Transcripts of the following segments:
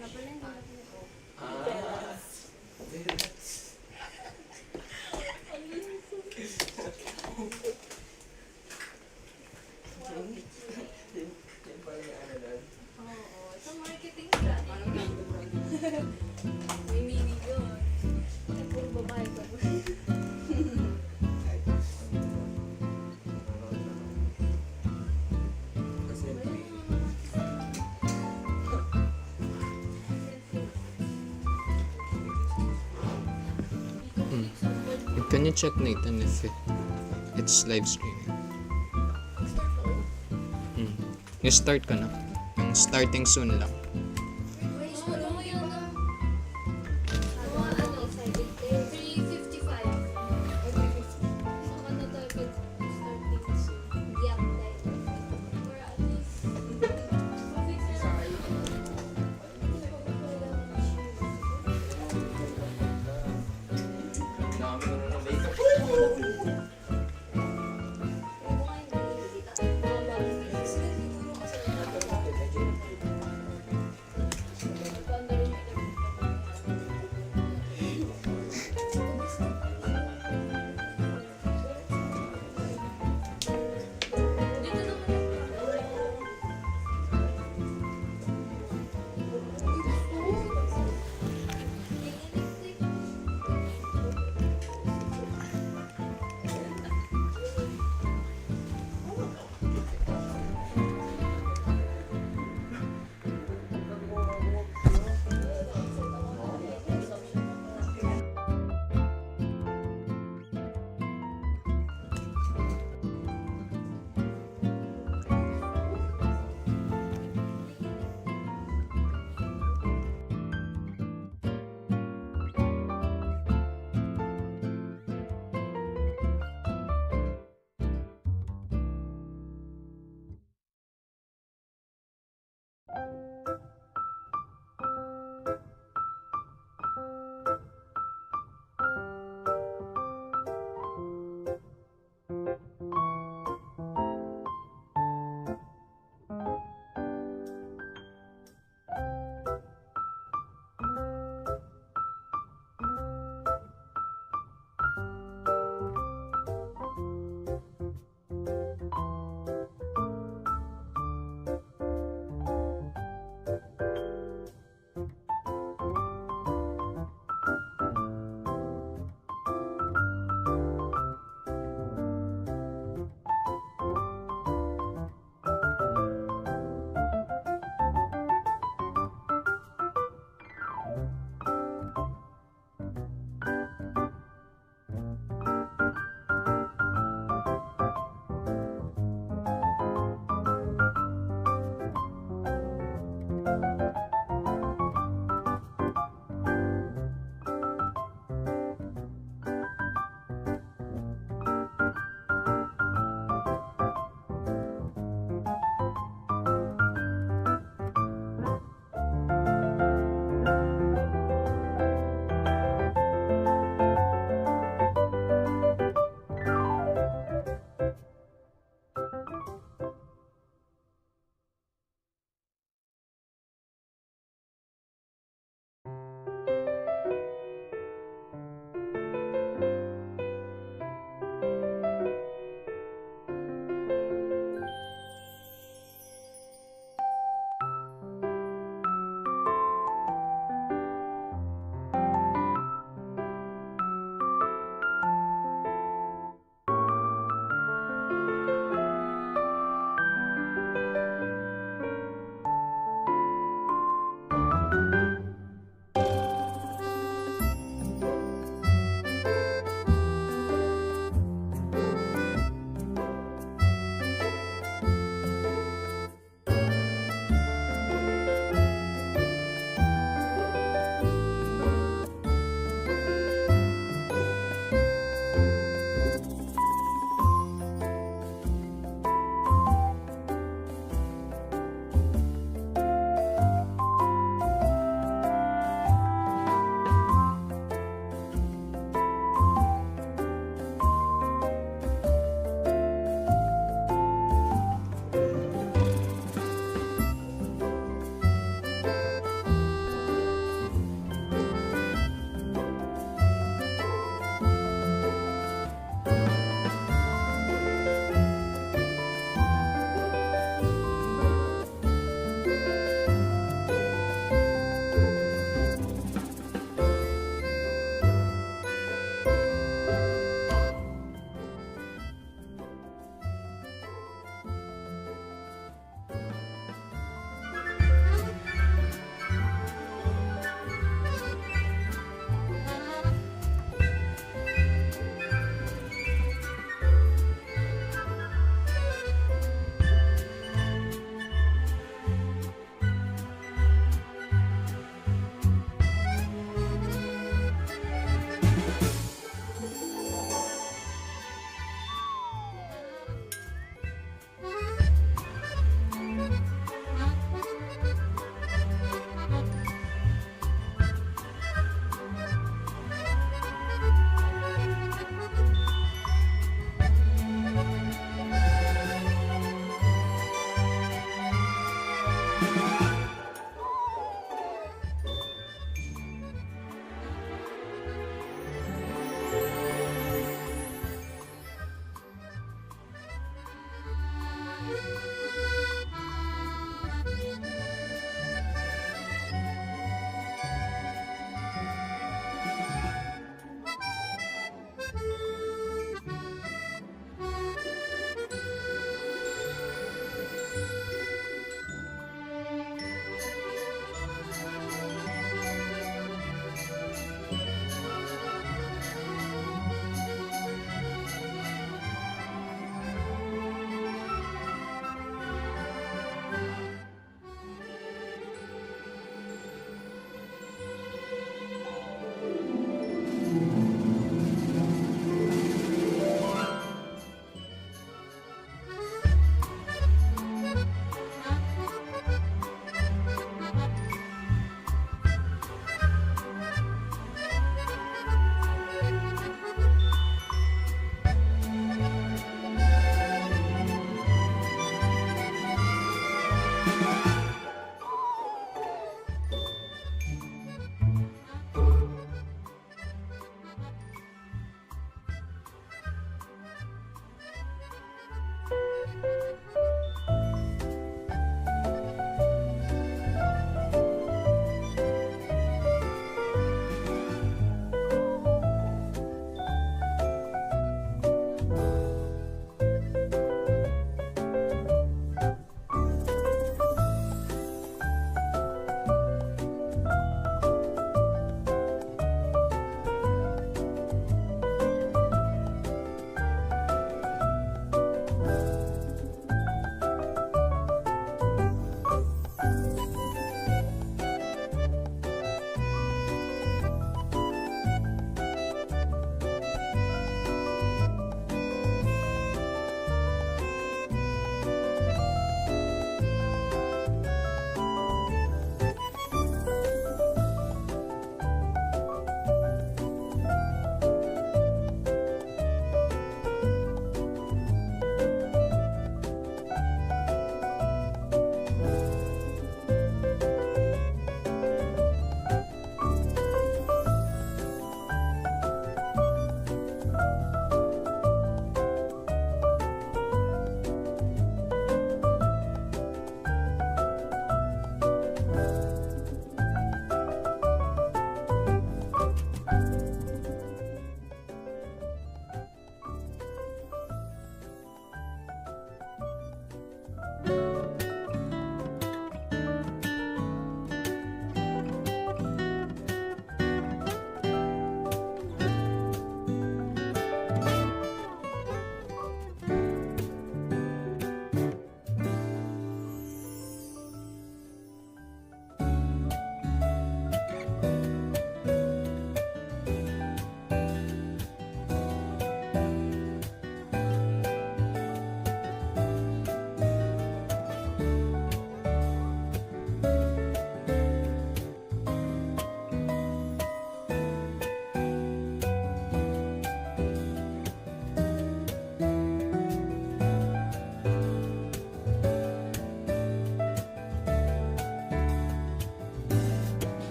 Sa marketing strategy. May meaning yun. Ay, puro babae ka ba? Can you check, Nathan, if it's live streaming? Yung start ka na. Yung starting soon lang. Wait, ano mo yun? Mga ano, 3:55. So, ano tayo pag starting soon? Yak tayo. Or at least, mafix na lang.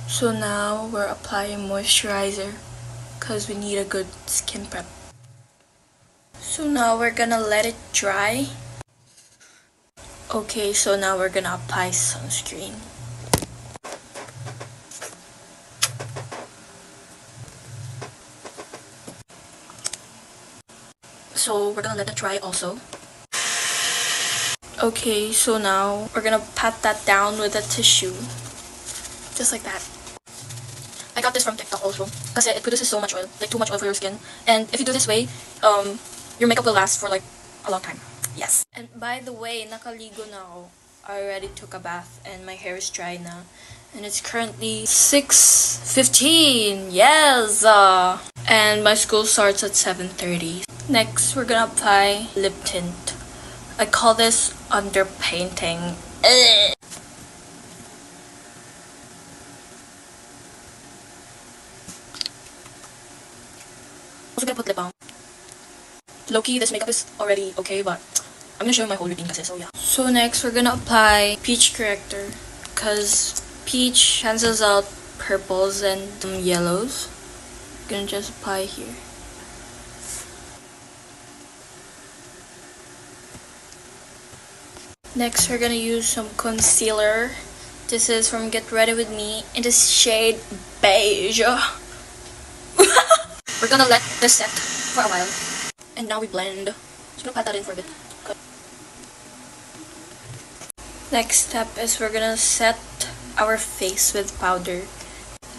So now we're applying moisturizer because we need a good skin prep. So now we're gonna let it dry. Okay, so now we're gonna apply sunscreen. So we're gonna let it dry also. Okay, so now we're gonna pat that down with a tissue. Just like that. I got this from TikTok also. Because it produces so much oil, like too much oil for your skin. And if you do this way, your makeup will last for like a long time. Yes. And by the way, nakaligo na ako. I already took a bath and my hair is dry now. And it's currently 6:15. Yes! And my school starts at 7:30. Next, we're gonna apply lip tint. I call this underpainting. Also gonna put lip balm. Low-key, this makeup is already okay, but I'm gonna show you my whole routine kasi, so yeah. So next, we're gonna apply peach corrector because peach cancels out purples and yellows. Gonna just apply here. Next, we're gonna use some concealer. This is from Get Ready With Me in the shade beige. We're gonna let this set for a while. And now we blend. Just gonna pat that in for a bit. Good. Next step is we're gonna set our face with powder.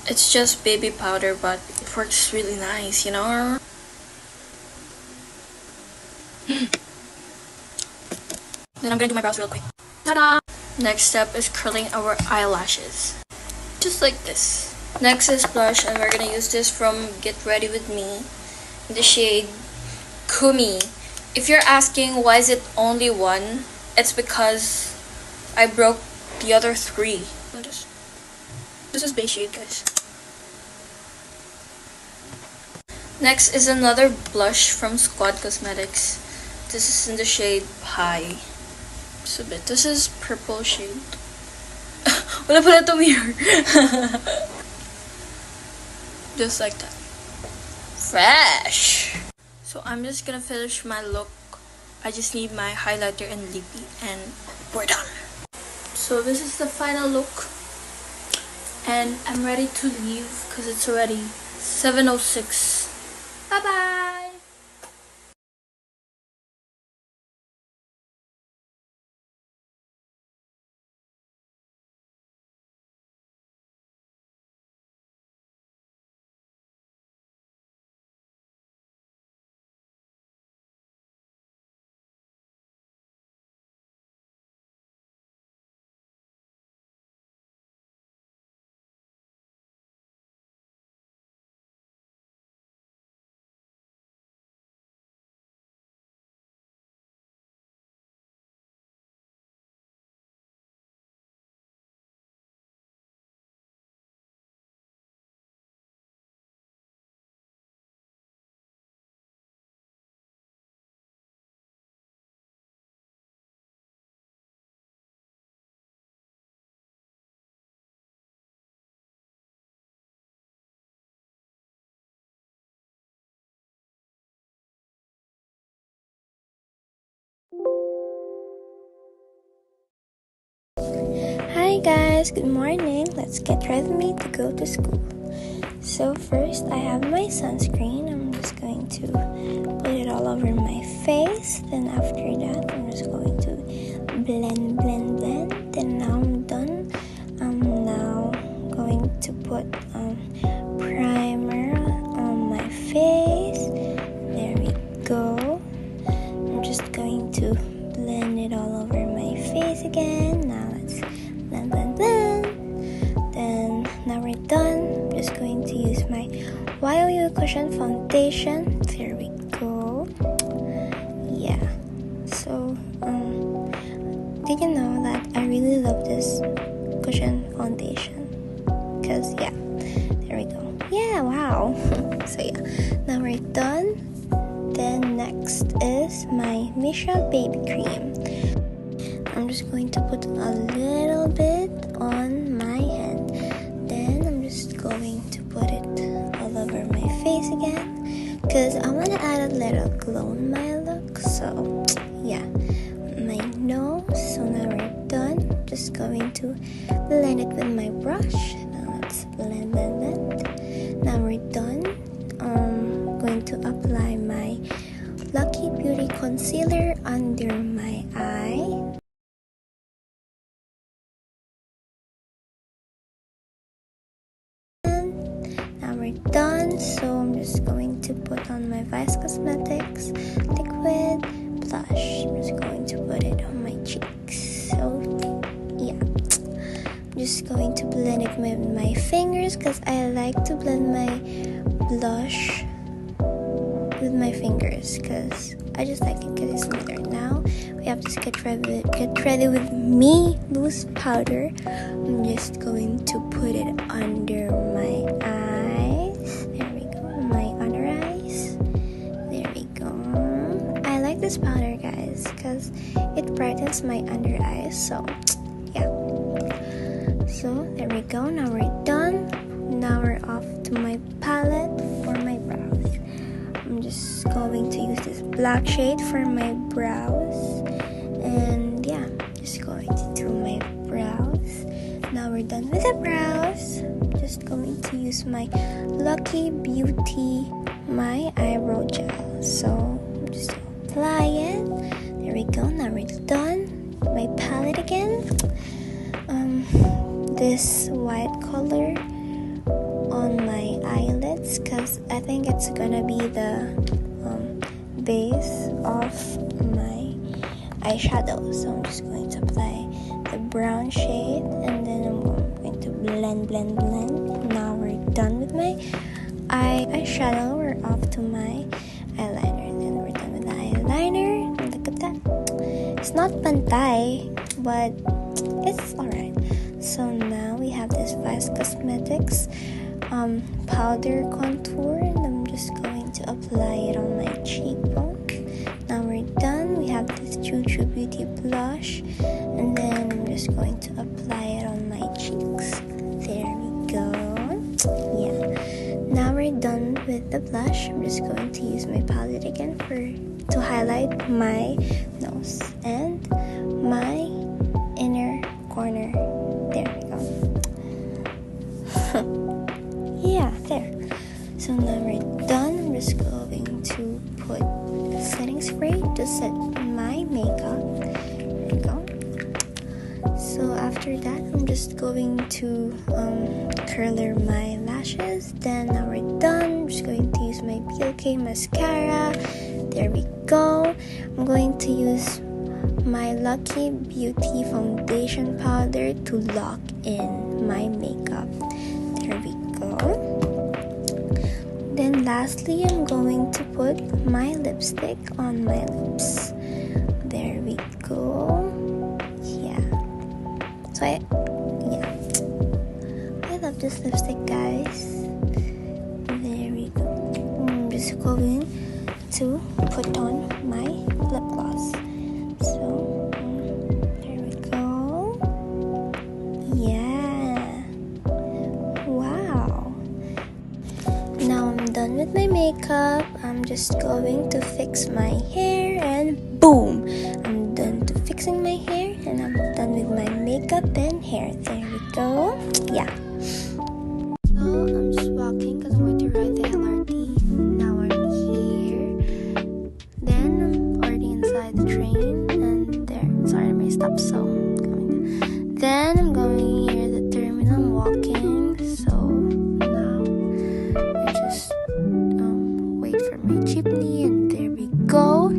It's just baby powder, but it works really nice, you know? Then I'm gonna do my brows real quick. Ta-da! Next step is curling our eyelashes. Just like this. Next is blush, and we're gonna use this from Get Ready With Me in the shade Kumi. If you're asking why is it only one, it's because I broke the other three. This is base shade, guys. Next is another blush from Squad Cosmetics. This is in the shade Pie. Just a bit. This is purple shade. Wala pala itong mirror. Just like that. Fresh! So I'm just gonna finish my look. I just need my highlighter and lippy and we're done. So this is the final look. And I'm ready to leave because it's already 7:06. Bye-bye! Hi guys, good morning. Let's get ready to go to school. So first I have my sunscreen. I'm just going to put it all over my face. Then after that I'm just going to blend. Then now I'm done. I'm now going to put primer on my face. There we go. I'm just going to blend it all over my face again. Now let's blend. Then now we're done. I'm just going to use my YOU Cushion Foundation. There we go. Yeah. So did you know that I really love this cushion foundation? Because yeah, there we go. Yeah, wow. So yeah, now we're done. Then next is my Misha baby cream. I'm just going to put a little bit on my hand. Then I'm going to put it all over my face again because I want to add a little glow in my look. So yeah, my nose. So now we're done. Just going to blend it with my brush. Now let's blend. Now we're done. Going to apply my Lucky Beauty concealer under my eye. Now we're done, so I'm just going to put on my Vice Cosmetics liquid blush. I'm just going to put it on my cheeks. So yeah, I'm just going to blend it with my fingers because I like to blend my blush with my fingers because I just like it because it's smoother. Now we have to get ready with me loose powder. I'm just going to put it under my eyes. There we go, my under eyes. There we go. I like this powder, guys, because it brightens my under eyes. So yeah. So there we go. Now we're done. Now we're off to my palette for my brows. I'm just going to use this black shade for my brows, and yeah, just going to do my brows. Now we're done with the brows. Just going to use my Lucky Beauty my eyebrow gel. So I'm just gonna apply it. There we go. Now we're done. My palette again. This white color on my eyelids because I think it's gonna be the base of my eyeshadow. So I'm just going to apply the brown shade, and then I'm going to blend. Now we're done with my eyeshadow. We're off to my eyeliner. Then we're done with the eyeliner. Look at that. It's not pantay, but it's alright. So now we have this Vice Cosmetics powder contour, and I'm just going to apply it on my cheekbone. Now we're done. We have this True Beauty blush, and then I'm just going to apply it on my cheeks. There we go. Yeah. Now we're done with the blush. I'm just going to use my palette again to highlight my nose and my inner corner. There we go. Yeah, there. So now we're done. I'm just going to put setting spray to set my makeup. There we go. So after that, I'm just going to curler my lashes. Then now we're done. I'm just going to use my BLK mascara. There we go. I'm going to use my Lucky Beauty foundation powder to lock in my makeup. There we go. Then lastly, I'm going to put my lipstick on my lips. There we go. Yeah. So I love this lipstick, guys. There we go. I'm just going to put on my lip gloss. So there we go. Yeah. Wow. Now I'm done with my makeup. I'm just going to fix my hair, and boom! I'm done to fixing my hair, and I'm done with my makeup and hair. There we go. Yeah. So I'm just walking because I'm going to ride the LRT. Now I'm here. Then I'm already inside the train, and there. Sorry, my stop. So I'm going. Then I'm going here the terminal. I'm walking. So now I just wait for my jeepney, and there we go.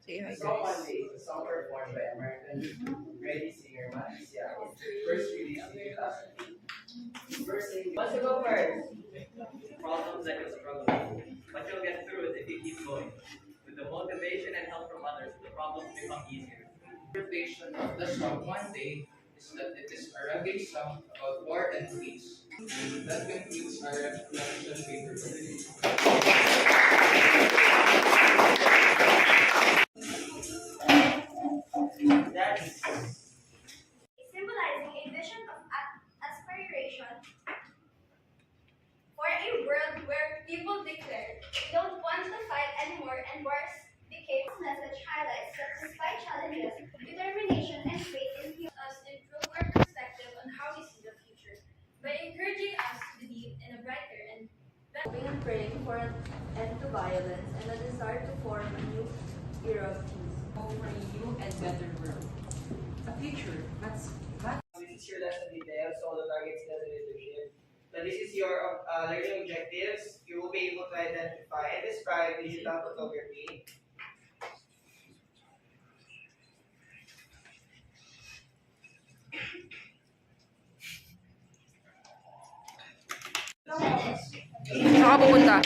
Say hi, So one guys. day, a song performed by American ready singer Matty Seattle, first released in 2008. First thing, what's to go first? Problems that you struggle with, but you'll get through it if you keep going. With the motivation and help from others, the problems become easier. Interpretation of the song one day is that it is a reggae song about war and peace. That concludes our reflection paper today. That's Symbolizing a vision of aspiration for a world where people declared we don't want to fight anymore and wars became. This message highlights that despite challenges, determination and faith in us improve our perspective on how we see the future by encouraging us to believe in a brighter and Hoping and praying for an end to violence and a desire to form a new era of peace. For a new and better world. A future that's this is your lesson details, so the targets lesson leadership. So this is your learning objectives. You will be able to identify and describe digital photography. Saan ka pupunta?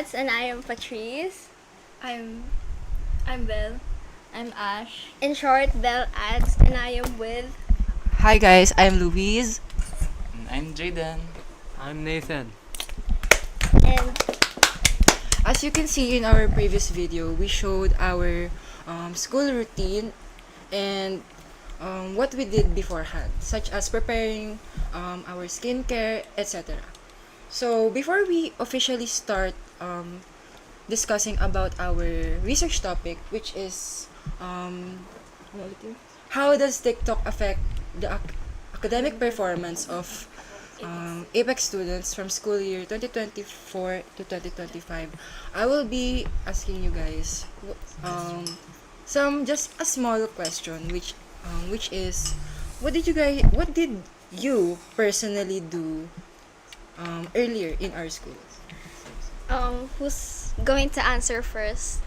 Ads, and I am Patrice. I'm Belle. I'm Ash. In short, Bell Ads, and I am with. Hi guys, I'm Louise. I'm Jaden. I'm Nathan. And As you can see in our previous video, we showed our school routine and what we did beforehand, such as preparing our skincare, etc. So before we officially start discussing about our research topic, which is how does TikTok affect the academic performance of APEC students from school year 2024 to 2025, I will be asking you guys some just a small question, which is what did you personally do earlier in our school? who's going to answer first?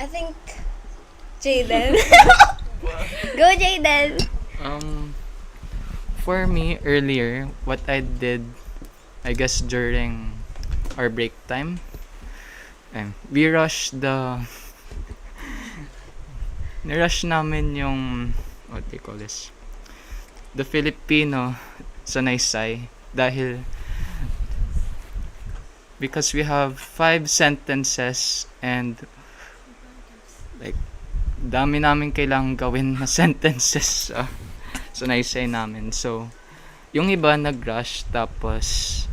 I think Jaden. Go, Jaden. For me, earlier, what I did, I guess during our break time, we rushed nirush namin yung, what do you call this? The Filipino sanaysay dahil because we have 5 sentences and like dami namin kailangang gawin na sentences sa sanaysay namin. So, yung iba nag-rush tapos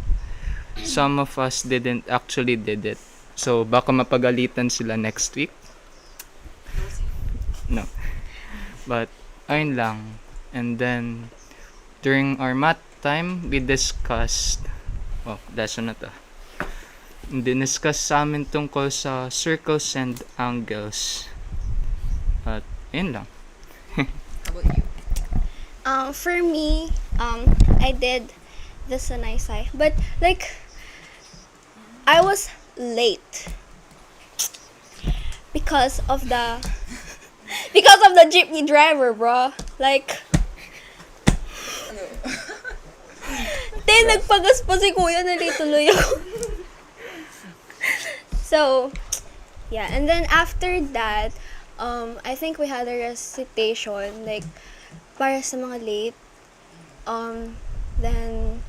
some of us didn't actually did it. So, baka mapagalitan sila next week. No. But, ayun lang. And then, during our math time, we discussed, lesson na to. Diniscuss sa amin tungkol sa circles and angles. At, ayun lang. How about you? For me, I did the sanaysay, but like I was late because of the jeepney driver, bro. Like, nagpagas pa si kuya, nalituloy ako. So, yeah, and then after that, I think we had a recitation, like, para sa mga late. Then,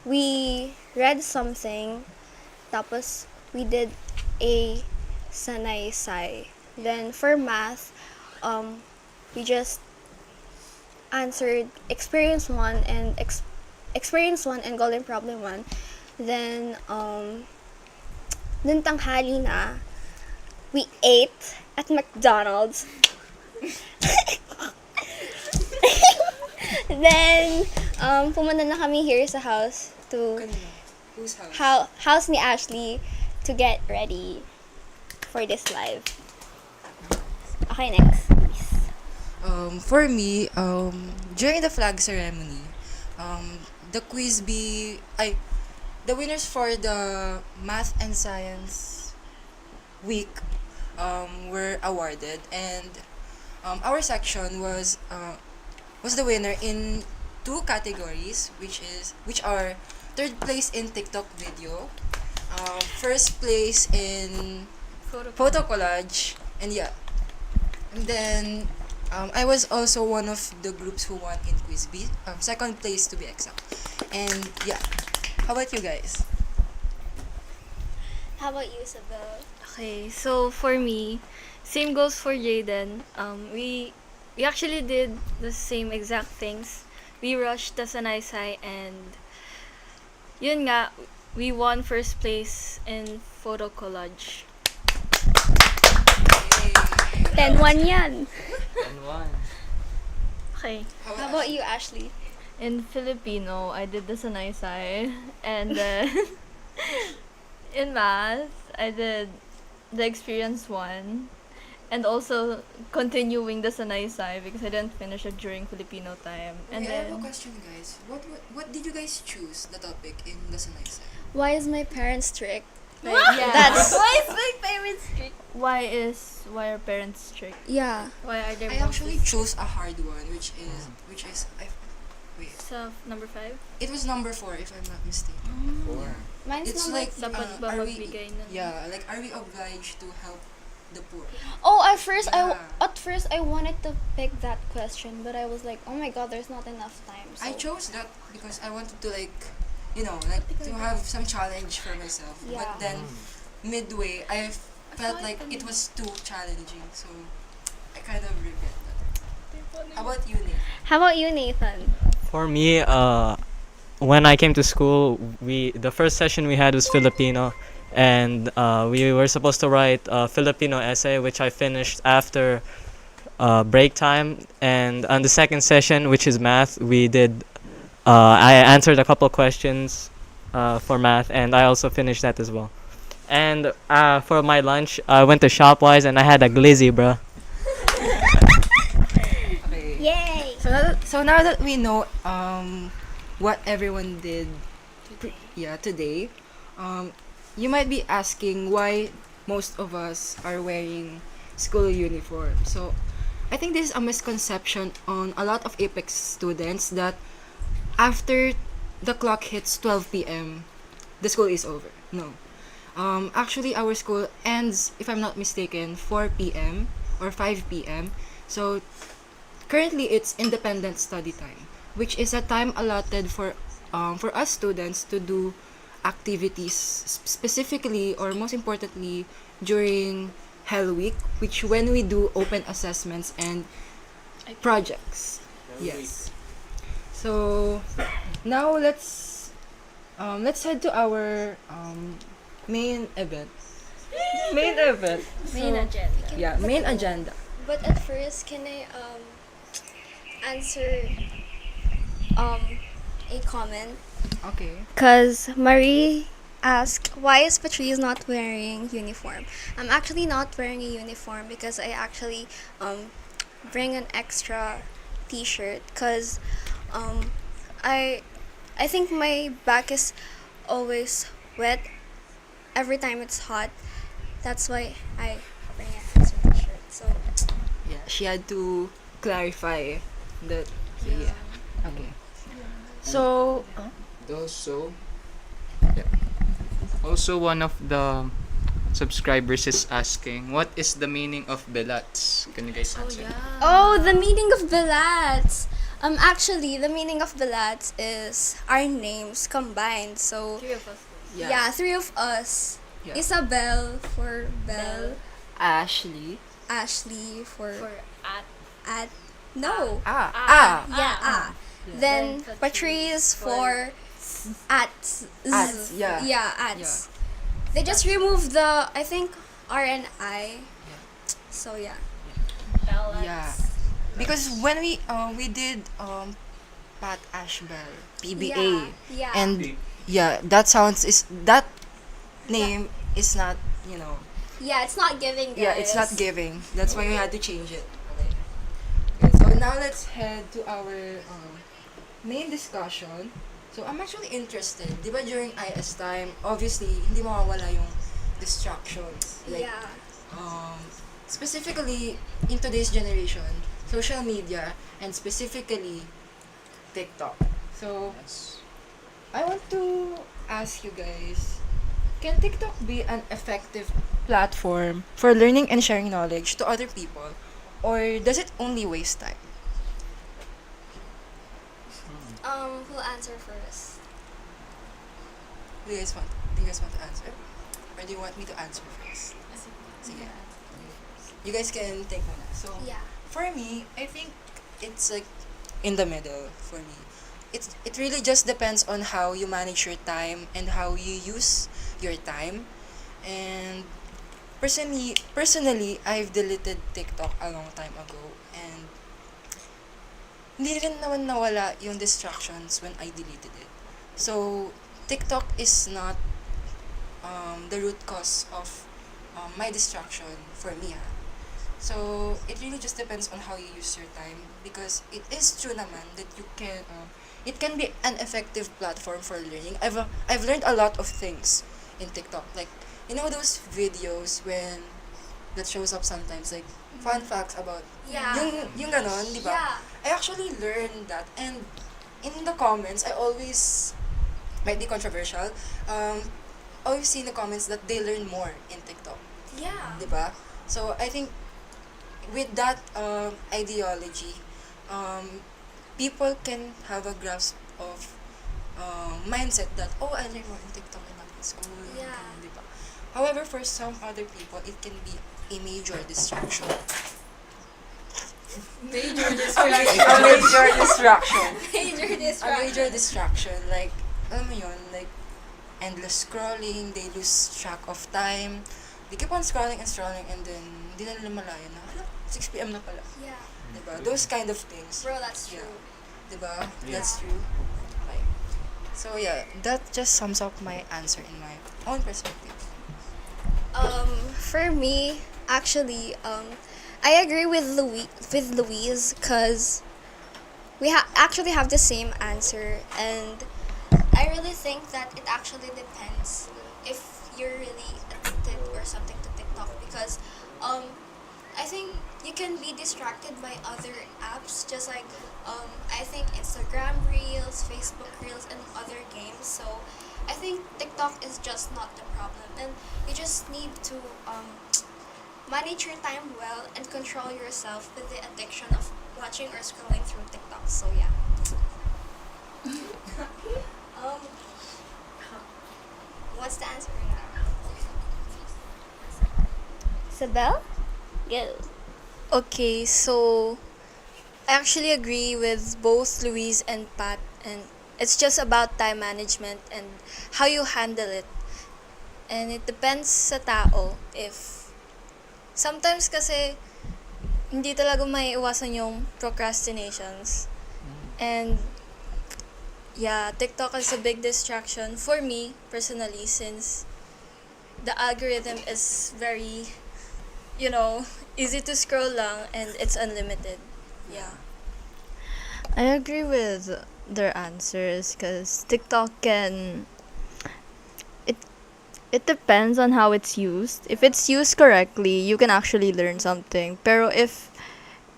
we read something, tapos we did a sanaysay. Then, for math, we just answered experience 1 and golden problem 1. Then, nung tanghali na, we ate at McDonald's. Then, pumunta na kami here sa house to Whose house? house ni Ashley to get ready for this live. Okay, next. For me, during the flag ceremony, the the winners for the math and science week were awarded, and our section was the winner in 2 categories, which are third place in TikTok video, first place in photo collage, and then I was also one of the groups who won in Quiz B, second place to be exact. And yeah, how about you guys? How about you, Isabel? Okay, so for me, same goes for Jaden. We actually did the same exact things. We rushed the sanaysay and yun nga, we won first place in photo collage. 10-1 yan. And one. Okay. How about you, Ashley? In Filipino, I did the sanaysay, and then in math, I did the experience 1, and also continuing the sanaysay because I didn't finish it during Filipino time. And I have a then question, guys. What did you guys choose the topic in the sanaysay? Why is my parents strict? Like, Yeah. that's Why is my parents strict? why are parents strict? yeah. Why are there I actually chose a hard one, which is Wait, So, number 5? it was number 4 if I'm not mistaken. Four. Mine's It's number like, Dapat ba are we, magbigay ng... yeah, like, are we obliged to help the poor? Oh, Yeah. at first I wanted to pick that question, but I was like, oh my god, there's not enough time. So. I chose that because I wanted to like, like to have some challenge for myself. Yeah. But then midway, I felt like it was too challenging, so I kind of regret that. How about you, Nick? How about you, Nathan? For me, when I came to school, the first session we had was Filipino, and we were supposed to write a Filipino essay, which I finished after break time. And on the second session, which is math, we did. I answered a couple questions for math, and I also finished that as well. And for my lunch, I went to Shopwise, and I had a glizzy, bro. Okay. Yay! So now that we know what everyone did today, you might be asking why most of us are wearing school uniform. So I think this is a misconception on a lot of APEC students that after the clock hits 12 p.m., the school is over. No. Actually, our school ends, if I'm not mistaken, 4 p.m. or 5 p.m. So currently, it's independent study time, which is a time allotted for us students to do activities, specifically or most importantly during Hell Week, which when we do open assessments and projects. Yes. So now let's head to our main event. Main event. Main agenda. Yeah, main agenda. But at first, can I answer a comment? Okay. Because Marie asked, why is Patrice not wearing uniform? I'm actually not wearing a uniform because I actually bring an extra t-shirt because I think my back is always wet every time it's hot. That's why I bring an extra t-shirt. So Yeah, she had to clarify that. So, yeah. Okay. So, Also, also one of the subscribers is asking, what is the meaning of belats? Can you guys answer? oh, the meaning of Bilats. Actually, the meaning of Bilats is our names combined. So 3 of us. yeah, 3 of us. Yeah. Isabel for Belle, Ashley. Ashley for at at no. Ah. Then Patrice for ats. Ats, yeah. Yeah, ats. They just removed the, I think, R and I. So yeah. Yeah. Because when we did Pat Ashbel PBA Yeah. and yeah, that name is not, Yeah, it's not giving, guys. yeah, it's not giving. That's why we had to change it. Okay, so now let's head to our main discussion. So I'm actually interested. Di ba during IS time, obviously, hindi mawawala yung distractions. Like, Yeah. specifically in today's generation, social media, and specifically TikTok. So, I want to ask you guys, can TikTok be an effective platform for learning and sharing knowledge to other people? Or does it only waste time? Who'll answer first? Do you guys want to answer? Or do you want me to answer first? Sige. You guys can take muna. So, Yeah. for me, I think it's like in the middle for me. It really just depends on how you manage your time and how you use your time. And personally, I've deleted TikTok a long time ago, and hindi rin naman nawala yung distractions when I deleted it. So, TikTok is not the root cause of my distraction for me. So, it really just depends on how you use your time, because it is true naman that it can be an effective platform for learning. I've learned a lot of things in TikTok. Like, those videos that shows up sometimes, like fun facts about Yeah. yung ganon, di ba? Yeah. I actually learned that, and in the comments, I always, might be controversial, always see in the comments that they learn more in TikTok. Yeah. Diba? So I think with that ideology, people can have a grasp of mindset that, oh, I learn more in TikTok and not in school. Yeah. Diba? However, for some other people, it can be a major distraction. Major A major distraction. Major A major distraction. Like, alam mo yun, like, endless scrolling, they lose track of time. They keep on scrolling and then di na nila malayan na, 6 p.m. na pala. Yeah. Diba? Those kind of things. Bro, that's true. Yeah. Diba? That's true. Like, so yeah, that just sums up my answer in my own perspective. For me, actually, I agree with Louise, because we actually have the same answer, and I really think that it actually depends if you're really addicted or something to TikTok, because I think you can be distracted by other apps, just like I think Instagram Reels, Facebook Reels, and other games. So I think TikTok is just not the problem, and you just need to manage your time well and control yourself with the addiction of watching or scrolling through TikTok. So yeah. What's the answer now? Isabel? Go. Okay, so I actually agree with both Louise and Pat, and it's just about time management and how you handle it. And it depends sa tao. If sometimes kasi hindi talaga maiiwasan yung procrastinations. And yeah, TikTok is a big distraction for me personally, since the algorithm is very, easy to scroll lang and it's unlimited. Yeah. I agree with their answers because TikTok it depends on how it's used. If it's used correctly, you can actually learn something. Pero if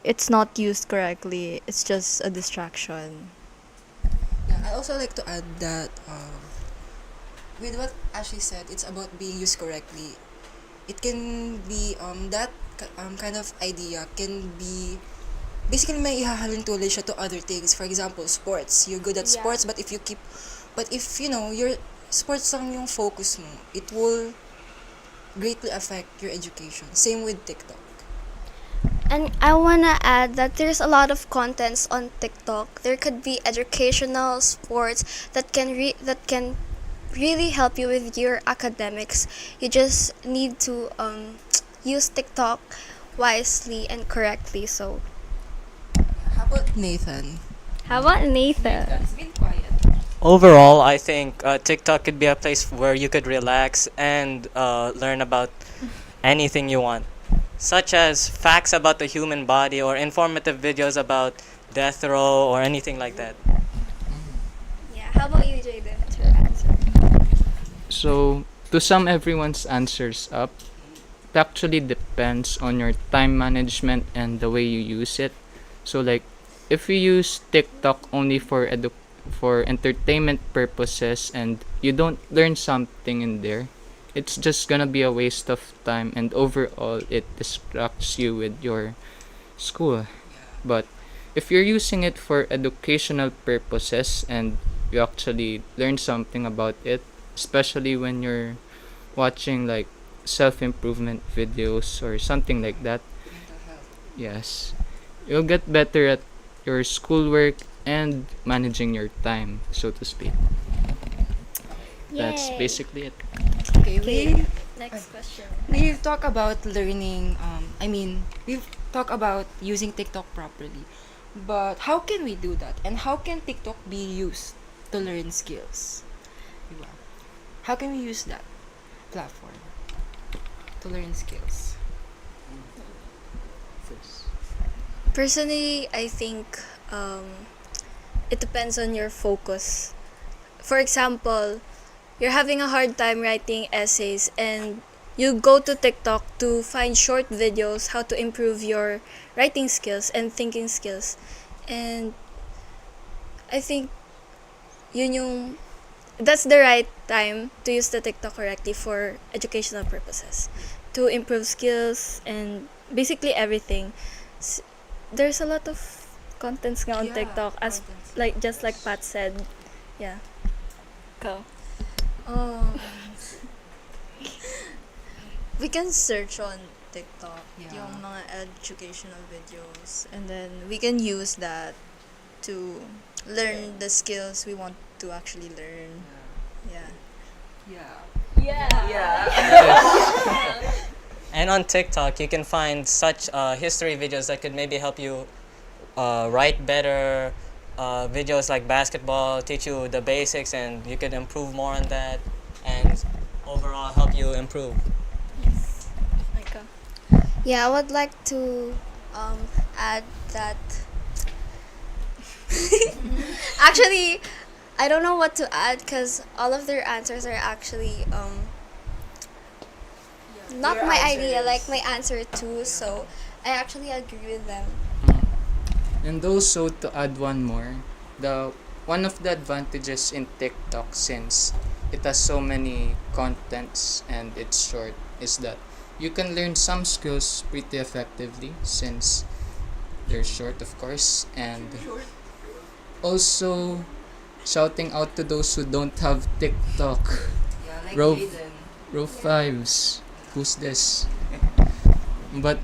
it's not used correctly, it's just a distraction. Yeah, I also like to add that with what Ashley said, it's about being used correctly. It can be that kind of idea can be basically may ihahalin tuloy siya to other things. For example, sports. You're good at Yeah. sports, but if your sports lang yung focus mo, it will greatly affect your education. Same with TikTok. And I wanna add that there's a lot of contents on TikTok. There could be educational, sports that can really help you with your academics. You just need to use TikTok wisely and correctly. So, How about Nathan? how about Nathan? It's been quiet. Overall, I think TikTok could be a place where you could relax and learn about anything you want, such as facts about the human body or informative videos about death row or anything like that. Yeah. How about you, Jaden? What's your answer? So, to sum everyone's answers up, it actually depends on your time management and the way you use it. So, like, if you use TikTok only for entertainment purposes and you don't learn something in there, it's just gonna be a waste of time, and overall it distracts you with your school. But if you're using it for educational purposes and you actually learn something about it, especially when you're watching like self-improvement videos or something like that, yes, you'll get better at your schoolwork and managing your time, so to speak. That's Yay. basically it. Okay, Next question. we've talked about learning, we've talked about using TikTok properly. But how can we do that? And how can TikTok be used to learn skills? Diba? How can we use that platform to learn skills? Personally, I think it depends on your focus. For example, you're having a hard time writing essays and you go to TikTok to find short videos how to improve your writing skills and thinking skills. And I think yun yung that's the right time to use the TikTok correctly for educational purposes, to improve skills and basically everything. S- There's a lot of contents nga on Yeah, TikTok, as contents. like just like Pat said. Yeah. Go. We can search on TikTok Yeah. yung mga educational videos, and then we can use that to learn the skills we want to actually learn. Yeah. And on TikTok, you can find such history videos that could maybe help you write better. Videos like basketball teach you the basics, and you can improve more on that, and overall help you improve. Micah. Yeah, I would like to add that. Actually, I don't know what to add because all of their answers are actually not Your my idea, answers. like my answer too. So I actually agree with them. And also to add one more, the one of the advantages in TikTok, since it has so many contents and it's short, is that you can learn some skills pretty effectively since they're short, of course. And also shouting out to those who don't have TikTok. Yeah, like Row Jaden. row fives. Who's this? But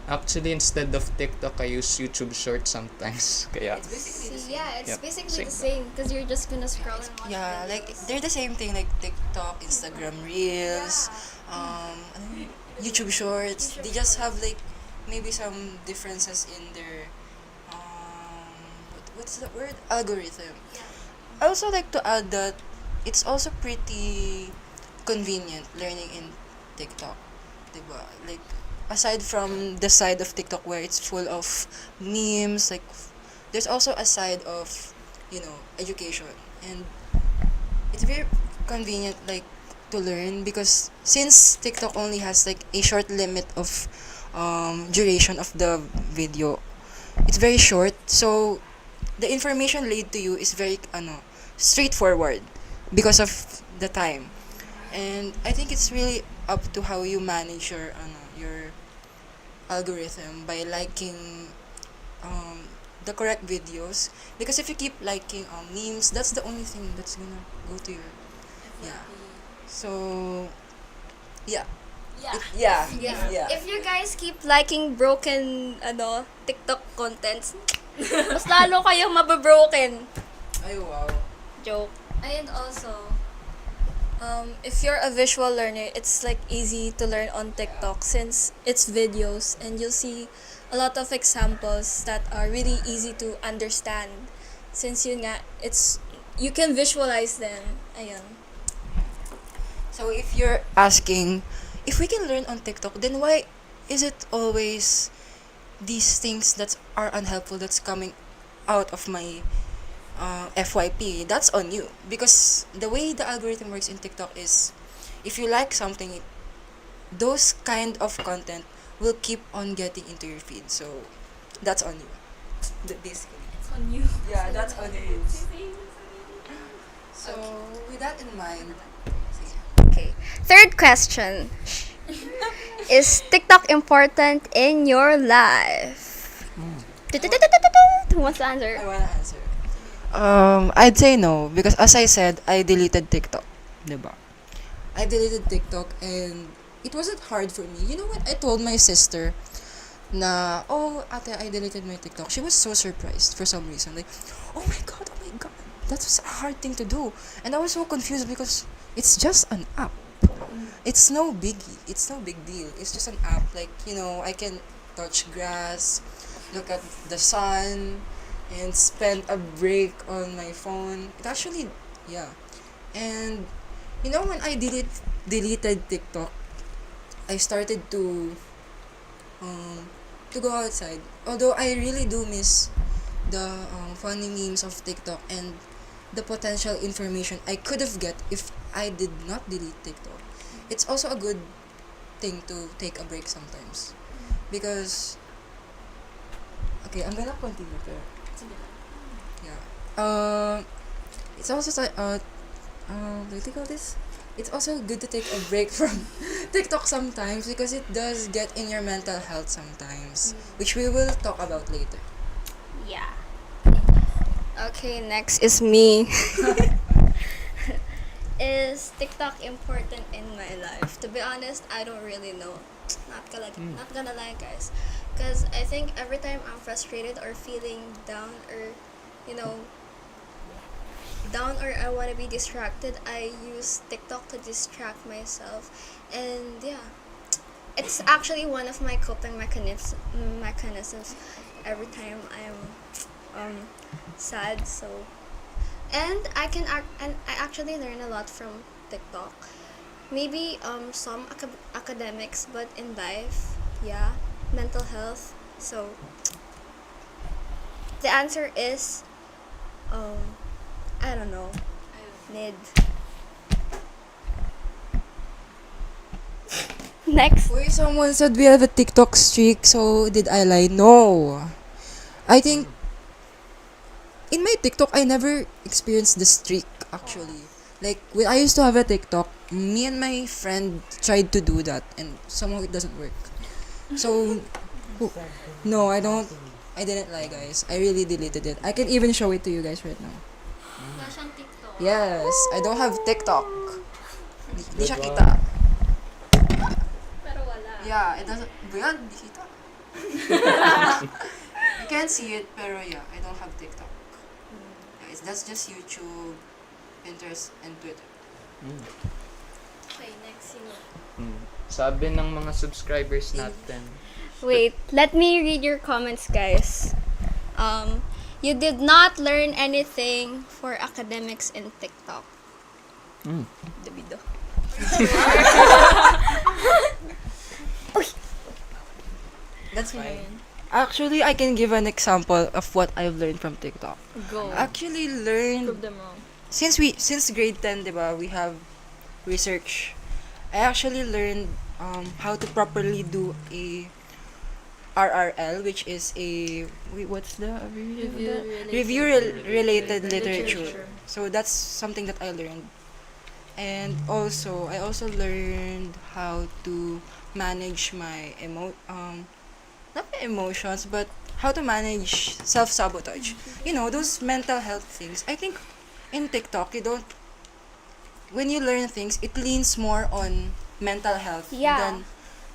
actually, instead of TikTok, I use YouTube Short sometimes. Kaya, It's basically the See, same. yeah, it's Yep, basically the same. same because you're just gonna scroll and watch. Yeah, like videos. they're the same thing, like TikTok, Instagram Reels, ano yun? YouTube Shorts. They just have like maybe some differences in their what's the word, algorithm. I also like to add that it's also pretty convenient learning in TikTok, diba? Like aside from the side of TikTok where it's full of memes, like there's also a side of education, and it's very convenient like to learn because since TikTok only has like a short limit of duration of the video, it's very short, so the information laid to you is very straightforward because of the time. And I think it's really up to how you manage your algorithm by liking the correct videos, because if you keep liking memes, that's the only thing that's gonna go to your so yeah. If you guys keep liking broken TikTok contents, mas lalo kayong mababroken. Ay, wow. Joke. And also, if you're a visual learner, it's like easy to learn on TikTok since it's videos and you'll see a lot of examples that are really easy to understand. Since yun nga, you can visualize them. Ayun. So if you're asking if we can learn on TikTok, then why is it always these things that are unhelpful that's coming out of my FYP? That's on you, because the way the algorithm works in TikTok is if you like something, those kind of content will keep on getting into your feed. So that's on you. Basically. It's on you. Yeah, that's on you. So with that in mind, Okay. Third question. Is TikTok important in your life? Who wants to answer? I wanna answer. I'd say no, because as I said, I deleted TikTok. Diba? I deleted TikTok and it wasn't hard for me. You know, when I told my sister na, oh, ate, I deleted my TikTok, she was so surprised for some reason. Like, oh my god, that was a hard thing to do. And I was so confused because it's just an app. It's no biggie. It's no big deal. It's just an app. Like, I can touch grass, look at the sun, and spend a break on my phone. It actually, yeah. And, when I deleted TikTok, I started to go outside. Although I really do miss the funny memes of TikTok and the potential information I could have get if I did not delete TikTok. It's also a good thing to take a break sometimes, because okay, I'm gonna continue there. Yeah. It's also what do you call this? It's also good to take a break from TikTok sometimes because it does get in your mental health sometimes, which we will talk about later. Yeah. Okay, next is me. Is TikTok important in my life? To be honest, I don't really know. Not gonna lie, guys. Because I think every time I'm frustrated or feeling down or, you know, down or I want to be distracted, I use TikTok to distract myself. And yeah, it's actually one of my coping mechanisms every time I'm sad. So, and I actually learn a lot from TikTok. Maybe some academics, but in life, yeah, mental health. So the answer is I don't know. Mid. Next. Wait, someone said we have a TikTok streak, so did I lie? No. I think in my TikTok, I never experienced the streak actually. Like when I used to have a TikTok, me and my friend tried to do that, and somehow it doesn't work. So, no, I don't. I didn't lie, guys. I really deleted it. I can even show it to you guys right now. Yes, I don't have TikTok. Di siya kita. Pero wala. Yeah, it doesn't. Well, di kita. You can see it, pero yeah, I don't have TikTok. Yeah, that's just YouTube, Pinterest, and Twitter. Okay, next you. Sabi ng mga subscribers natin. Wait, let me read your comments, guys. You did not learn anything for academics in TikTok. Dabido. That's fine. Actually, I can give an example of what I've learned from TikTok. Go. Actually learned Prove them wrong. since grade 10, diba, we have research. I actually learned how to properly do a RRL, which is a what's the review related literature. So that's something that I learned. And also, I also learned how to manage my not my emotions, but how to manage self-sabotage. You know, those mental health things. I think in TikTok, when you learn things, it leans more on mental health Yeah. than,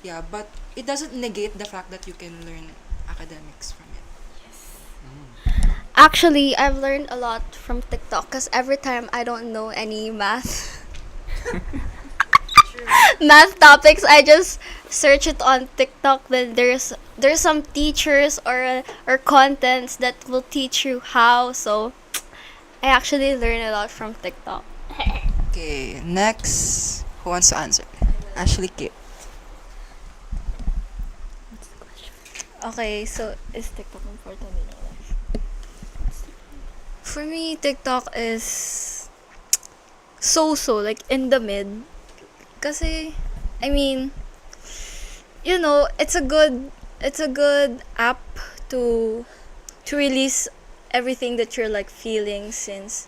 yeah, but it doesn't negate the fact that you can learn academics from it. Actually, I've learned a lot from TikTok because every time I don't know any math topics, I just search it on TikTok. Then there's some teachers or contents that will teach you how. So I actually learn a lot from TikTok. Okay, next. Who wants to answer? Ashley Kip. Okay, so is TikTok important in your life? For me, TikTok is so like in the mid. Kasi, I mean, you know, it's a good app to release everything that you're like feeling, since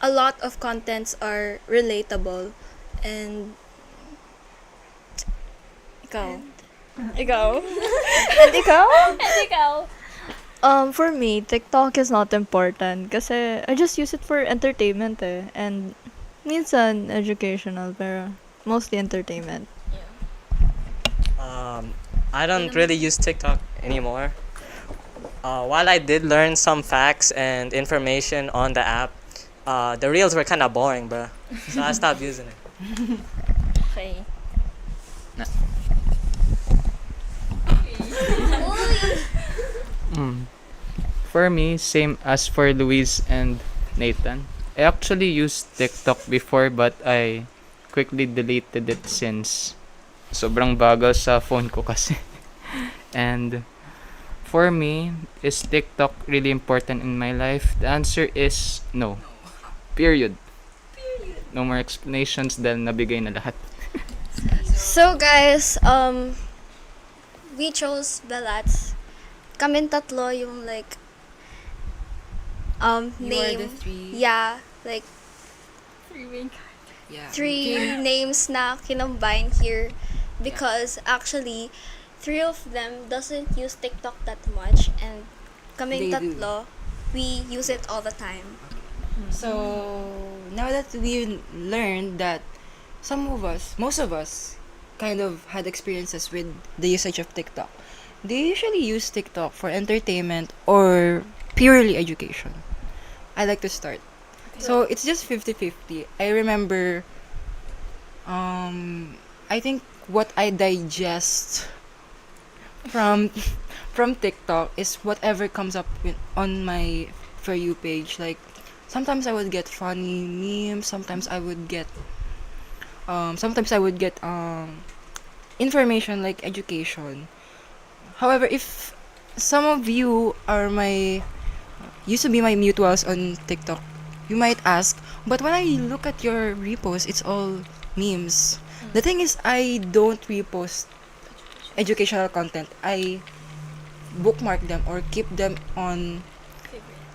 a lot of contents are relatable. And ikaw. And ikaw. For me, TikTok is not important kasi I just use it for entertainment and minsan educational pero mostly entertainment. I don't really use TikTok anymore. While I did learn some facts and information on the app, the reels were kind of boring, bro. So I stopped using it. Okay. For me, same as for Luis and Nathan. I actually used TikTok before but I quickly deleted it since sobrang bagal sa phone ko kasi. And for me, is TikTok really important in my life? The answer is no. Period. No more explanations dahil nabigay na lahat. So guys, we chose Belats. Kaming tatlo yung like You are the name. three. Yeah, like Yeah. three Okay. names na kinombine here because actually three of them doesn't use TikTok that much and kaming They do. tatlo we use it all the time. So now that we learned that some of us, most of us, kind of had experiences with the usage of TikTok, they usually use TikTok for entertainment or purely education. I like to start. So it's just 50-50. I remember, I think what I digest from from TikTok is whatever comes up on my For You page. Like sometimes I would get funny memes, sometimes I would get information like education. However, if some of you are my used to be my mutuals on TikTok, you might ask, but when I look at your repost, it's all memes. The thing is, I don't repost educational content. I bookmark them or keep them on,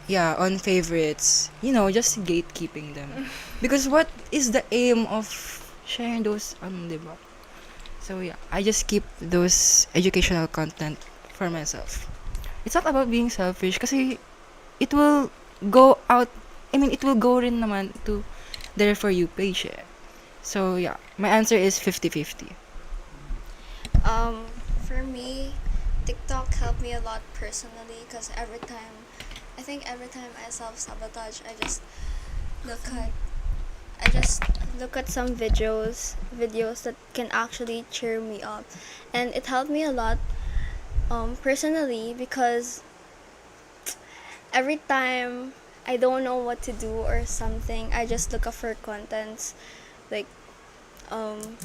yeah, on favorites. Just gatekeeping them. Because what is the aim of sharing those, diba? So yeah, I just keep those educational content for myself. It's not about being selfish kasi it will go out, it will go rin naman to their For You page eh. So yeah, my answer is 50-50. For me, TikTok helped me a lot personally because I think every time I self-sabotage, look at I just look at some videos that can actually cheer me up, and it helped me a lot personally because every time I don't know what to do or something, I just look up for like um,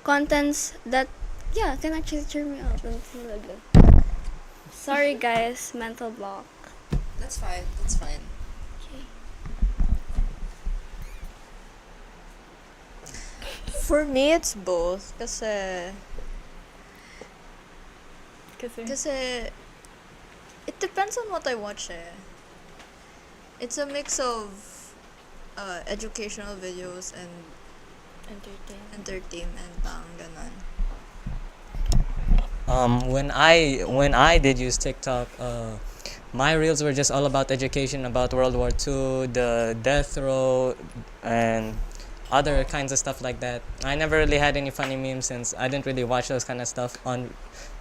contents that can actually cheer me up and feel good. Sorry guys, mental block. That's fine. That's fine. For me, it's both. Kasi it depends on what I watch eh. It's a mix of educational videos and entertainment bang ganon. When I did use TikTok, my reels were just all about education, about World War II, the death row, and other kinds of stuff like that. I never really had any funny memes since I didn't really watch those kind of stuff on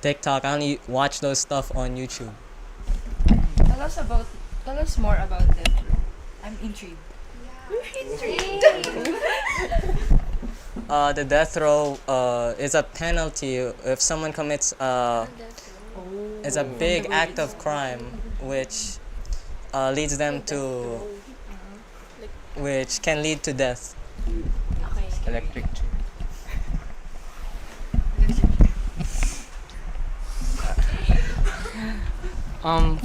TikTok. I only watch those stuff on YouTube. Tell us more about that. I'm intrigued. The death row is a penalty if someone commits is a big act of crime which leads them to which can lead to death. Electric chair.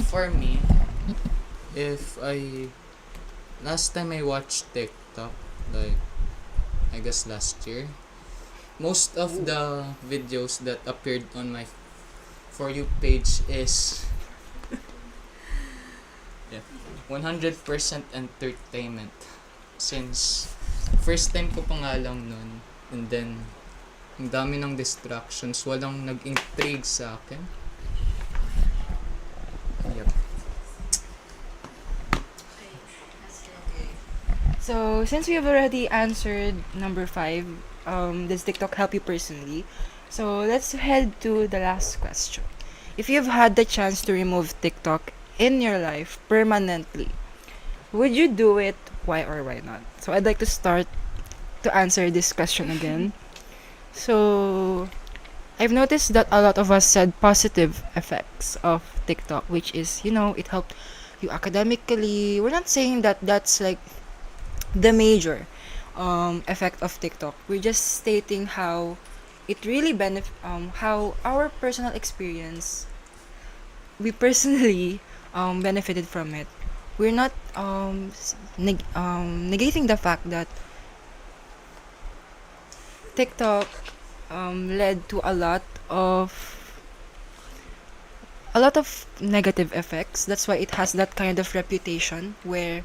For me, if I last time I watched TikTok, like I guess last year, most of the videos that appeared on my For You page is 100% entertainment. Since first time ko pa nga lang nun, and then ang dami ng distractions, walang nag-intrigue sa akin. Yep. So, since we have already answered number 5, does TikTok help you personally? So, let's head to the last question. If you've had the chance to remove TikTok in your life permanently, would you do it? Why or why not? So, I'd like to start to answer this question again. So, I've noticed that a lot of us said positive effects of TikTok, which is, it helped you academically. We're not saying that that's like the major effect of TikTok. We're just stating how it really how our personal experience, we personally benefited from it. We're not negating the fact that TikTok led to a lot of a lot of negative effects. That's why it has that kind of reputation where,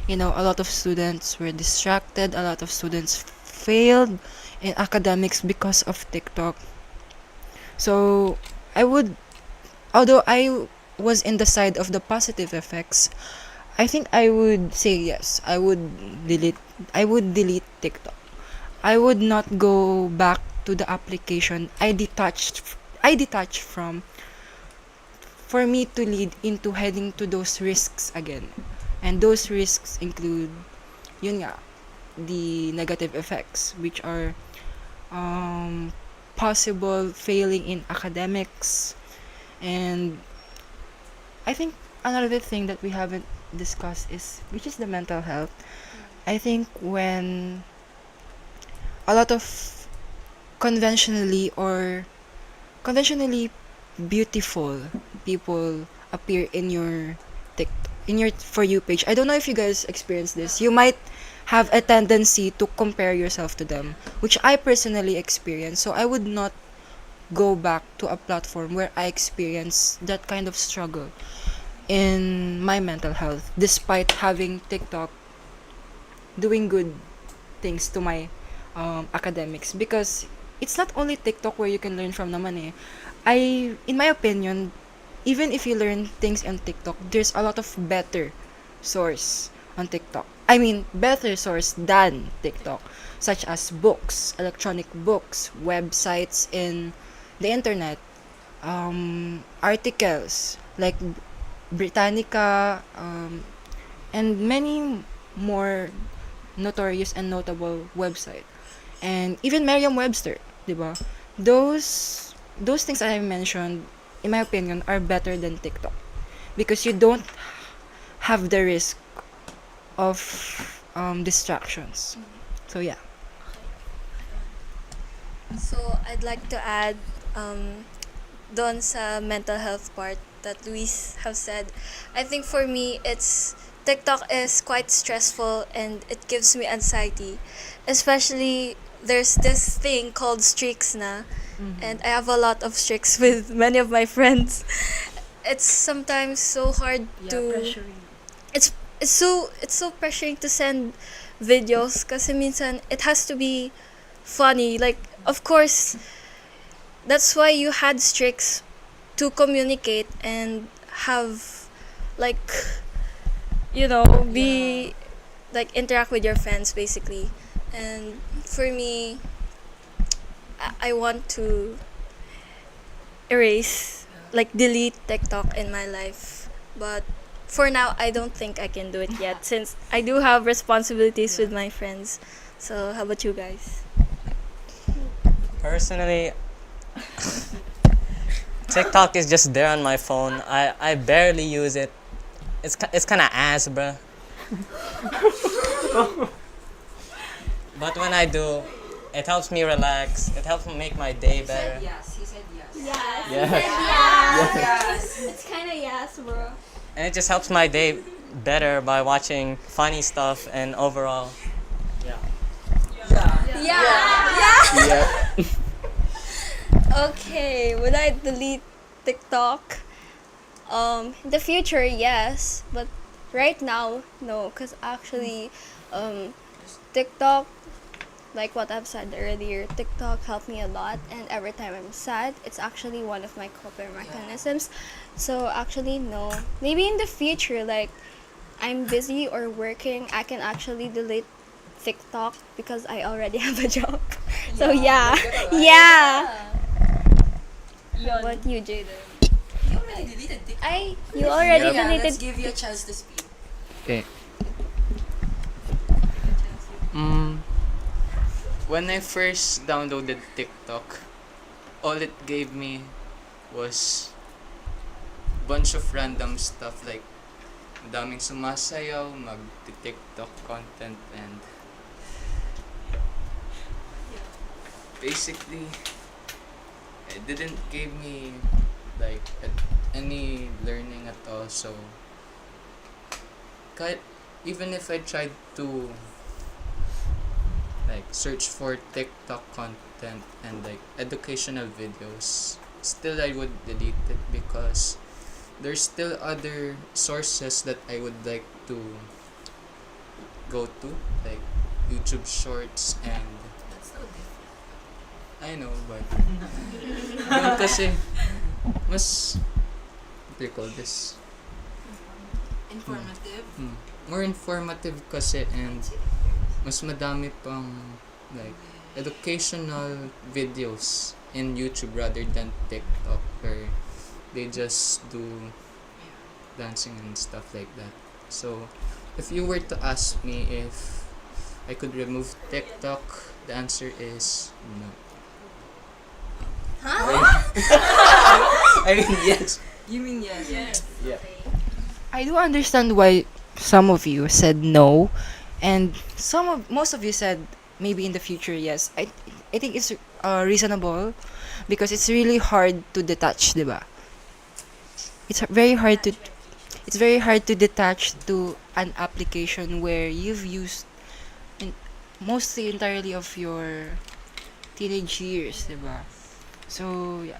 a lot of students were distracted, a lot of students failed in academics because of TikTok. So I would, although I was in the side of the positive effects, I think I would say yes. I would delete TikTok. I would not go back to the application. I detached from, for me to lead into heading to those risks again. And those risks include, yun nga, the negative effects, which are possible failing in academics. And I think another thing that we haven't discussed which is the mental health. I think when a lot of conventionally beautiful people appear in your For You page. I don't know if you guys experience this. You might have a tendency to compare yourself to them, which I personally experience. So I would not go back to a platform where I experience that kind of struggle in my mental health, despite having TikTok doing good things to my academics. Because it's not only TikTok where you can learn from naman eh. In my opinion, even if you learn things on TikTok, there's a lot of better source on TikTok. I mean, better source than TikTok, such as books, electronic books, websites in the internet, articles like Britannica, and many more notorious and notable website. And even Merriam-Webster, di ba? Those things I mentioned, in my opinion, are better than TikTok because you don't have the risk of distractions. So yeah. So I'd like to add doon sa mental health part that Luis have said. I think for me, TikTok is quite stressful and it gives me anxiety. Especially there's this thing called streaks na, and I have a lot of streaks with many of my friends. It's sometimes so hard to it's it's so pressuring to send videos kasi minsan it has to be funny. Like, of course, that's why you had streaks to communicate and have, like, be like interact with your friends basically. And for me, I want to delete TikTok in my life, but for now I don't think I can do it yet since I do have responsibilities with my friends. So how about you guys? Personally, TikTok is just there on my phone. I barely use it. It's kind of ass, bruh. But when I do, it helps me relax. It helps me make my day better. He said yes. Yes. Yeah. Yes. It's kind of yes, bro. And it just helps my day better by watching funny stuff and overall, yeah. Yeah. Okay, would I delete TikTok? In the future, yes, but right now, no, because actually, TikTok, like what I've said earlier, TikTok helped me a lot, and every time I'm sad, it's actually one of my coping mechanisms. So actually, no. Maybe in the future, like, I'm busy or working, I can actually delete TikTok because I already have a job. So yeah. How about you, Jaden? You already deleted TikTok. You already Yeah, deleted let's give you a chance to speak. Okay. When I first downloaded TikTok, all it gave me was bunch of random stuff like daming sumasayaw, mag-TikTok content, and basically it didn't give me like any learning at all. So even if I tried to like search for TikTok content and like educational videos, still I would delete it because there's still other sources that I would like to go to, like YouTube Shorts and That's so different. I know, but doon kasi mas what do you call this? Informative. More informative kasi, and mas madami pang like educational videos in YouTube rather than TikTok where they just do dancing and stuff like that. So if you were to ask me if I could remove TikTok, the answer is no. I mean yes. You mean yes? Yeah. I do understand why some of you said no, and most of you said maybe in the future yes. I think it's reasonable because it's really hard to detach, diba? It's very hard to detach to an application where you've used mostly entirely of your teenage years, diba? So yeah.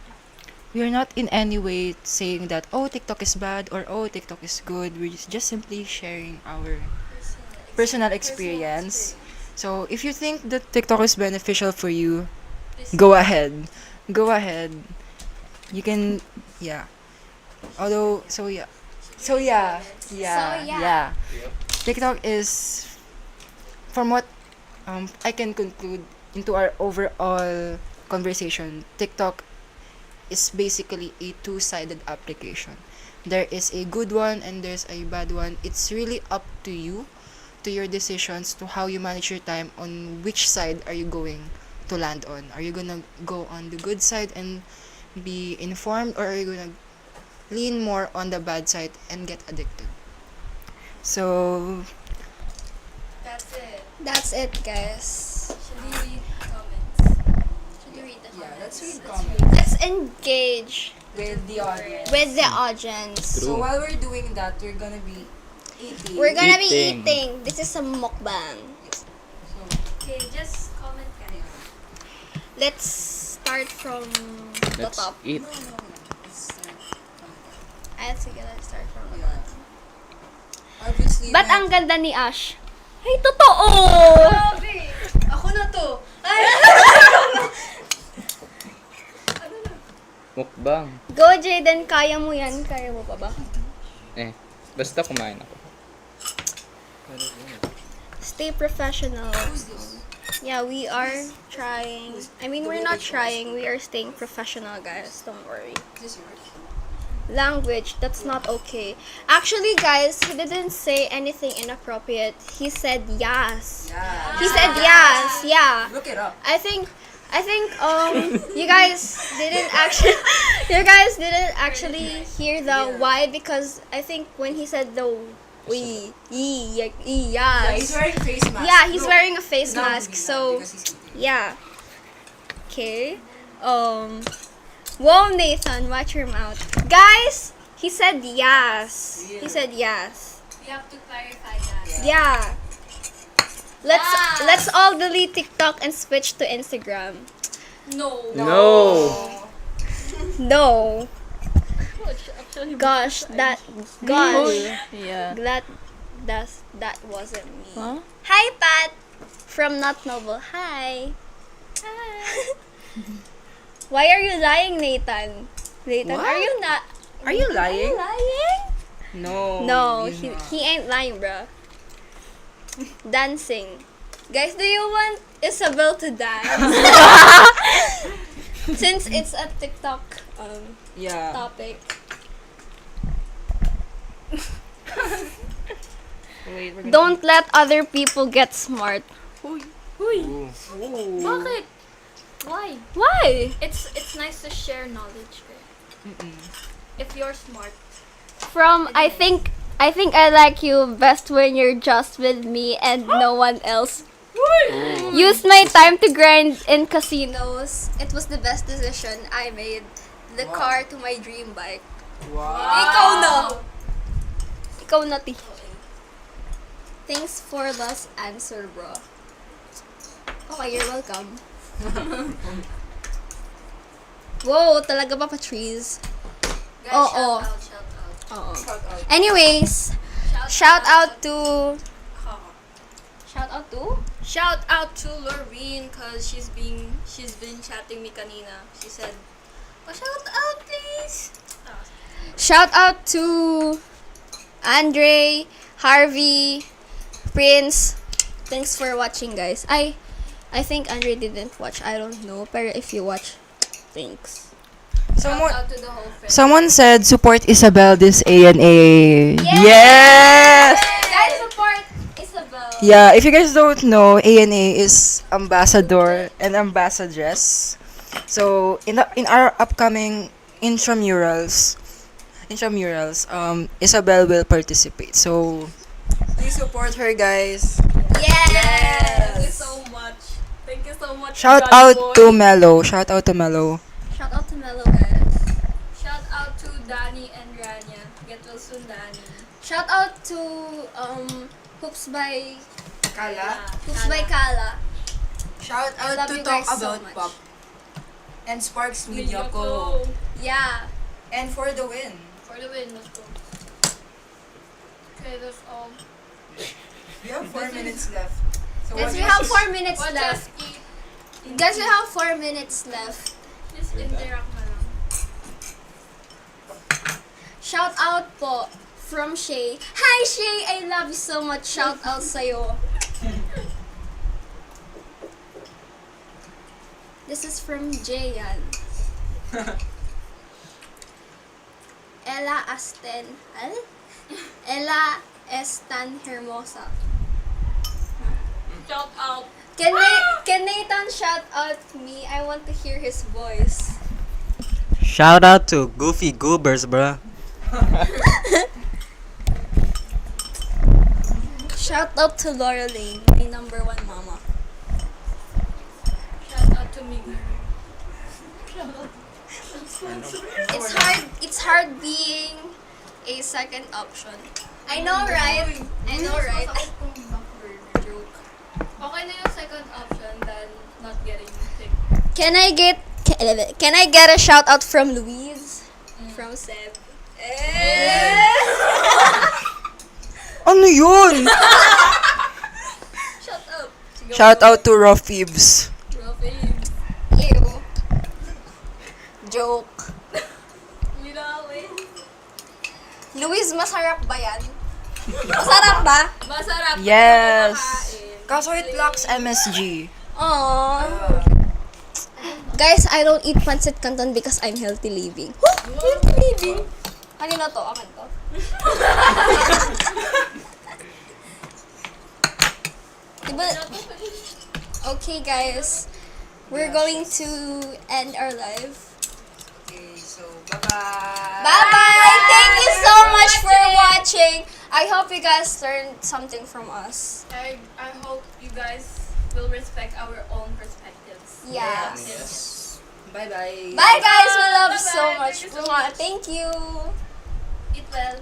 We are not in any way saying that, oh, TikTok is bad or oh, TikTok is good. We're just simply sharing our personal experience. So if you think that TikTok is beneficial for you, go ahead. Go ahead. You can, yeah. Although, so yeah. TikTok is, from what I can conclude into our overall conversation, TikTok is basically a two-sided application. There is a good one and there's a bad one. It's really up to you, to your decisions, to how you manage your time, on which side are you going to land on. Are you gonna go on the good side and be informed, or are you gonna lean more on the bad side and get addicted? So That's it, guys. Should we read comments? Should we read the comments? let's read comments Let's engage with the audience. with the audience. So while we're doing that, we're gonna be eating. We're gonna be Eating. eating. This is a mukbang. Okay, just comment guys. Let's start from the Let's top. eat. Sige, let's start from the Yeah. bottom. Obviously, Ba't when- ang ganda ni Ash? Ay, totoo! Grabe! Ako na to! Ay! Mukbang. Go, Jaden. Kaya mo yan. Kaya mo pa ba? Basta kumain ako. Stay professional. Yeah, we are trying. I mean, we're not trying. We are staying professional, guys. Don't worry. Is this yours? Language, that's not okay. Actually, guys, he didn't say anything inappropriate. He said yes. Yeah. He said yes. Yeah. Look it up. I think you guys didn't actually hear the why, because I think when he said the Yeah, yes. he's wearing face mask. Yeah, he's No, wearing a face not mask. really, So because he's eating. yeah. Okay. Whoa, Nathan, watch your mouth. Guys, he said yes. He said yes. We have to clarify that. Yeah. Let's all delete TikTok and switch to Instagram. No. No. No. Gosh, that Yeah. that wasn't me. Hi, Pat from Not Noble. Hi. Why are you lying, Nathan? Nathan, What? are you not? Are you lying? Lying? No. No, he's not. he ain't lying, bruh. Dancing. Guys, do you want Isabel to dance? Since it's a TikTok Yeah. topic. Wait, we're gonna Don't let other people get smart. Ooh. Bakit? Why? Why? It's nice to share knowledge. If you're smart. From I think I like you best when you're just with me and no one else. Used my time to grind in casinos. It was the best decision I made. The car to my dream bike. Wow. Ikaw na, Ti. Thanks for last answer, bro. Okay, you're welcome. Wow, talaga ba, Patrice? Guys, Oo. shout out. Oo. Anyways, shout out to Shout out to Loreen cause she's been chatting me kanina. She said, "Oh, shout out please." shout out to Andre, Harvey, Prince. Thanks for watching, guys. I think Andre didn't watch. I don't know. Pero if you watch, thanks. Someone, Shout out to the whole friend. someone said support Isabel this ANA. Yes! Guys, support Isabel. Yeah, if you guys don't know, ANA is ambassador and ambassadress. So in our upcoming intramurals, Isabel will participate. So please support her, guys. Thank you so much. Thank you so much. Shout Johnny out boy. to Mello. Shout out to Mello. Shout out to Melo, guys. Shout out to Danny and Rania. Get well soon, Danny. Shout out to Hoops by Kala. Kala. Shout I out love to you Talk guys so About much. Pop and Sparks Media Media Co. Co. Yeah. And for the win. For the win, let's go. Okay, that's all. We have 4 minutes left. So Guys, what we is- have 4 minutes What left. just eat? Guys, we have 4 minutes left. Just interact na lang. Shout out po from Shay. Hi Shay, I love you so much. Shout out sa'yo. This is from Jayan. Ella Asten. Ella Estan Hermosa. Shout out. Can Nathan shout out me? I want to hear his voice. Shout out to Goofy Goobers, bruh. Shout out to Laura Lane, my number 1 mama. Shout out to me. It's hard being a second option. I know, right? I know, right? Joke. Okay na yung second option than not getting sick. Can I get a shout out from Louise? From Seb. Ano yun? Shut up. Shout out to Raw Fibs. Ew. Joke. Louise, masarap ba yan? Masarap ba? Masarap. Yes. Makakain. Kaso it lacks MSG. Aww. Guys, I don't eat pancit canton because I'm healthy living. Healthy living? Kanino to? Akin to? Diba? Okay, guys. We're going to end our live. Okay, so bye-bye. Bye-bye! Thank you so much for watching. I hope you guys learned something from us. I hope you guys will respect our own perspectives. Yeah. Yes. Bye-bye. Bye, guys. We love you so Bye-bye. much. Thank you so much. Thank you. Eat well.